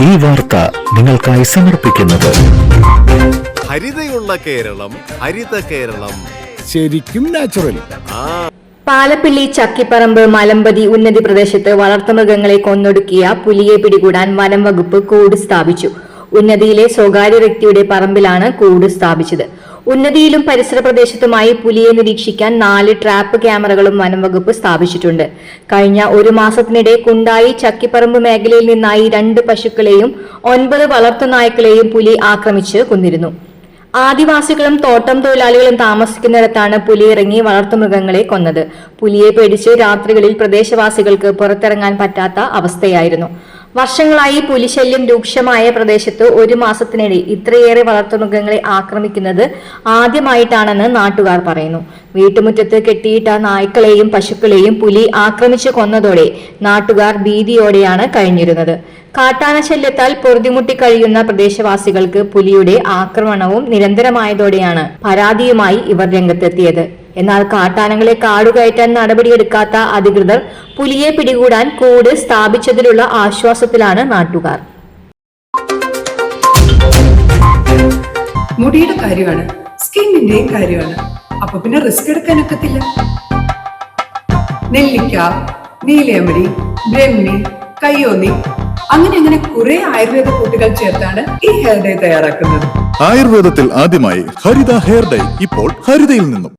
ഈ വാർത്ത നിങ്ങൾക്കായി സമർപ്പിക്കുന്നത് ഹരിതയുള്ള കേരളം, ഹരിത കേരളം, ശരിക്കും നാച്ചുറൽ. പാലപ്പിള്ളി ചക്കിപ്പറമ്പ് മലമ്പതി ഉന്നതി പ്രദേശത്ത് വളർത്തുമൃഗങ്ങളെ കൊന്നൊടുക്കിയ പുലിയെ പിടികൂടാൻ വനം വകുപ്പ് കൂട് സ്ഥാപിച്ചു. ഉന്നതിയിലെ സ്വകാര്യ വ്യക്തിയുടെ പറമ്പിലാണ് കൂട് സ്ഥാപിച്ചത്. ഉന്നതിയിലും പരിസര പ്രദേശത്തുമായി പുലിയെ നിരീക്ഷിക്കാൻ 4 ട്രാപ്പ് ക്യാമറകളും വനം വകുപ്പ് സ്ഥാപിച്ചിട്ടുണ്ട്. കഴിഞ്ഞ ഒരു മാസത്തിനിടെ കുണ്ടായി ചക്കിപ്പറമ്പ് മേഖലയിൽ നിന്നായി 2 പശുക്കളെയും 9 വളർത്തുനായ്ക്കളെയും പുലി ആക്രമിച്ച് കൊന്നിരുന്നു. ആദിവാസികളും തോട്ടം തൊഴിലാളികളും താമസിക്കുന്നിടത്താണ് പുലി ഇറങ്ങി വളർത്തുമൃഗങ്ങളെ കൊന്നത്. പുലിയെ പേടിച്ച് രാത്രികളിൽ പ്രദേശവാസികൾക്ക് പുറത്തിറങ്ങാൻ പറ്റാത്ത അവസ്ഥയായിരുന്നു. വർഷങ്ങളായി പുലിശല്യം രൂക്ഷമായ പ്രദേശത്ത് ഒരു മാസത്തിനിടെ ഇത്രയേറെ വളർത്തുമൃഗങ്ങളെ ആക്രമിക്കുന്നത് ആദ്യമായിട്ടാണെന്ന് നാട്ടുകാർ പറയുന്നു. വീട്ടുമുറ്റത്ത് കെട്ടിയിട്ട നായ്ക്കളെയും പശുക്കളെയും പുലി ആക്രമിച്ചു കൊന്നതോടെ നാട്ടുകാർ ഭീതിയോടെയാണ് കഴിഞ്ഞിരുന്നത്. കാട്ടാന ശല്യത്താൽ പൊറുതിമുട്ടി കഴിയുന്ന പ്രദേശവാസികൾക്ക് പുലിയുടെ ആക്രമണവും നിരന്തരമായതോടെയാണ് പരാതിയുമായി ഇവർ രംഗത്തെത്തിയത്. എന്നാൽ കാട്ടാനകളെ കാടുകയറ്റാൻ നടപടിയെടുക്കാത്ത അധികൃതർ പുലിയെ പിടികൂടാൻ കൂട് സ്ഥാപിച്ചതിലുള്ള ആശ്വാസത്തിലാണ് നാട്ടുകാർ. മുടിയുടെ കാര്യമാണ്, സ്കിന്നിന്റെയും കാര്യമാണ്. അപ്പൊ പിന്നെ റിസ്ക് എടുക്കാനൊക്കത്തില്ല. നെല്ലിക്ക, നീലയമരി, ബ്രഹ്മി, കയ്യോന്നി അങ്ങനെ കുറെ ആയുർവേദ കൂട്ടുകൾ ചേർത്താണ് ഈ ഹെയർ ഡേ തയ്യാറാക്കുന്നത്. ആയുർവേദത്തിൽ ആദ്യമായി ഹരിത ഹെയർ ഡേ ഇപ്പോൾ ഹരിതയിൽ നിന്നും.